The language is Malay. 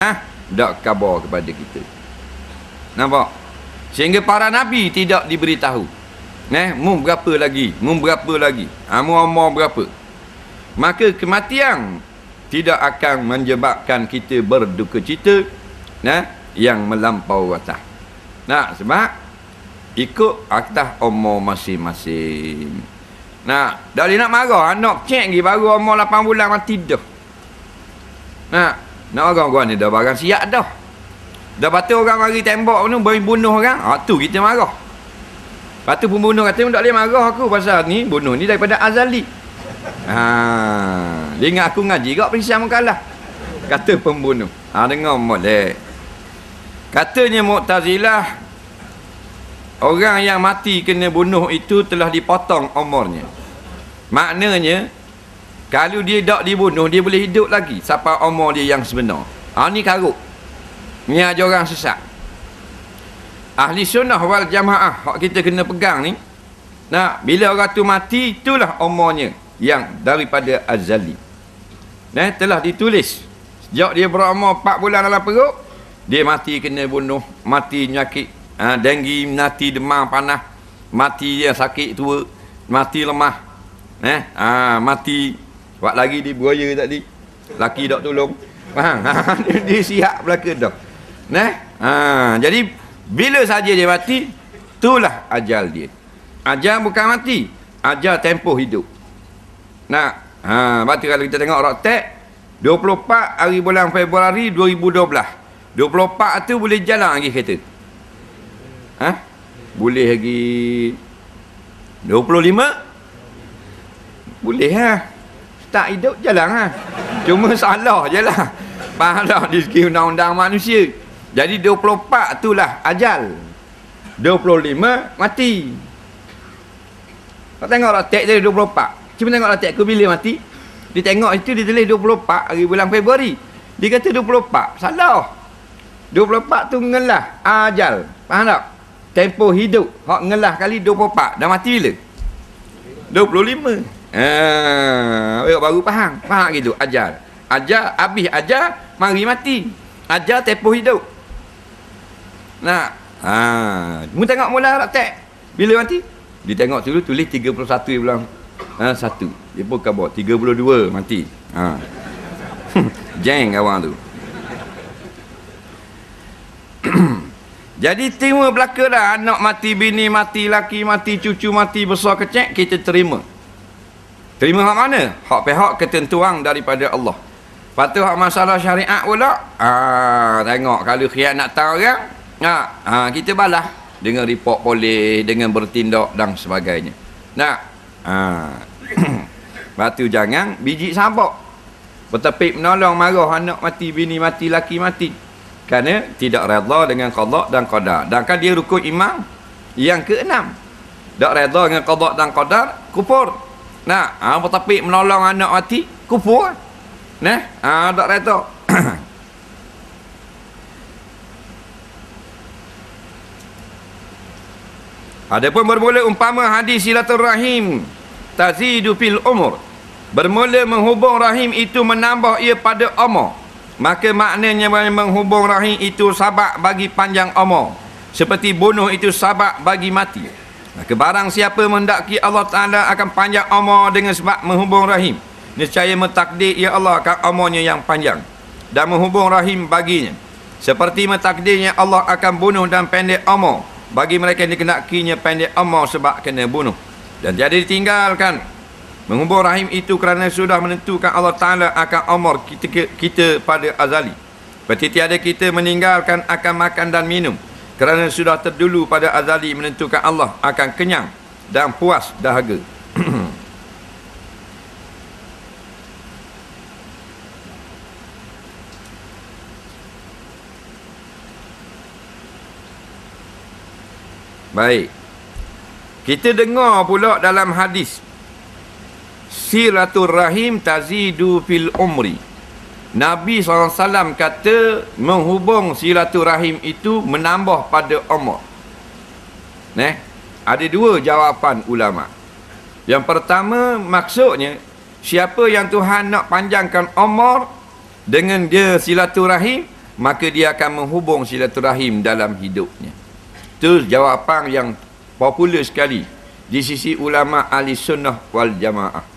syariah dak khabar kepada kita. Nampak? Sehingga para nabi tidak diberitahu. Mu berapa lagi? Mu berapa lagi? Mu umur berapa? Maka kematian tidak akan menyebabkan kita berduka cita yang melampau batas. Sebab ikut atas umur masing-masing. Dah nak marah anak cek lagi baru umur 8 bulan mati dah. Nak orang-orang ni dah barang siap dah. Dah patut orang mari tembak ni bagi bunuh orang. Tu kita marah. Lepas tu pembunuh kata tak boleh marah aku pasal ni bunuh ni daripada azali. Dia ingat aku ngaji kak perisian mengkalah. Kata pembunuh. Dengar molek. Katanya Mu'tazilah, orang yang mati kena bunuh itu telah dipotong umurnya. Maknanya kalau dia tak dibunuh, dia boleh hidup lagi sampai umur dia yang sebenar. Ni karut. Ni aja orang sesat. Ahli sunnah wal jamaah hak kita kena pegang ni. Bila orang tu mati, itulah umurnya yang daripada azali. Telah ditulis. Sejak dia berumur 4 bulan dalam perut, dia mati kena bunuh, mati penyakit denggi, mati demam panas, mati yang sakit tua, mati lemah. Mati buat lagi di buaya tadi. Laki tak tolong. Faham? Dia siap belaka dah. Jadi bila saja dia mati, itulah ajal dia. Ajal bukan mati, ajal tempoh hidup. Berarti kalau kita tengok Raktek 24 hari bulan Februari 2012. 24 tu boleh jalan lagi kereta. Boleh lagi 25? Boleh start hidup jalan Cuma salah je lah. Faham di segi undang-undang manusia. Jadi 24 itulah ajal. 25 mati. Kau tengok Raktek dia 24. Cuma tengok Raktek aku bila mati. Dia tengok itu dia tulis 24 hari bulan Februari. Dia kata 24. Salah. 24 tu ngelah ajal. Faham tak? Tempoh hidup. Hak ngelah kali 24. Dah mati bila? 25. Baru faham. Faham gitu. Ajal. Ajal. Habis ajal. Mari mati. Ajal tempoh hidup. Mu tengok mula Raktek. Bila mati? Dia tengok dulu tulis 31 bulan 1. Dia pun khabar 32 mati. Jeng kawan tu. Jadi terima belaka dah. Anak mati, bini mati, laki mati, cucu mati, besar kecil, kita terima. Terima hak mana? Hak pihak ketentuan daripada Allah. Lepas tu hak masalah syariat pula, tengok kalau khianat orang, kita balas dengan report polis, dengan bertindak dan sebagainya. Lepas tu jangan biji sabak. Bertepik menolong marah anak mati, bini mati, laki mati. Kerana tidak redha dengan qada dan qadar. Dan kan dia rukun iman yang ke-6. Tak redha dengan qada dan qadar, kufur. Bertepik menolong anak mati, kufur. Tak redha. Adapun bermula umpama hadis silaturahim tazidu fil umur. Bermula menghubung rahim itu menambah ia pada umur. Maka maknanya menghubung rahim itu sabab bagi panjang umur. Seperti bunuh itu sabab bagi mati. Maka barang siapa mendaki Allah Ta'ala akan panjang umur dengan sebab menghubung rahim, niscaya mentakdir ya Allah akan umurnya yang panjang dan menghubung rahim baginya. Seperti mentakdirnya Allah akan bunuh dan pendek umur bagi mereka yang dikenakinya pendek umur sebab kena bunuh. Dan tiada ditinggalkan menghubung rahim itu kerana sudah menentukan Allah Ta'ala akan umur kita pada azali. Seperti tiada kita meninggalkan akan makan dan minum kerana sudah terdulu pada azali menentukan Allah akan kenyang dan puas dahaga. Baik. Kita dengar pula dalam hadis silaturahim tazidu fil umri. Nabi SAW kata menghubung silaturahim itu menambah pada umur. Ada dua jawapan ulama. Yang pertama maksudnya siapa yang Tuhan nak panjangkan umur dengan dia silaturahim, maka dia akan menghubung silaturahim dalam hidupnya. Itu jawapan yang popular sekali di sisi ulama ahli sunnah wal jamaah.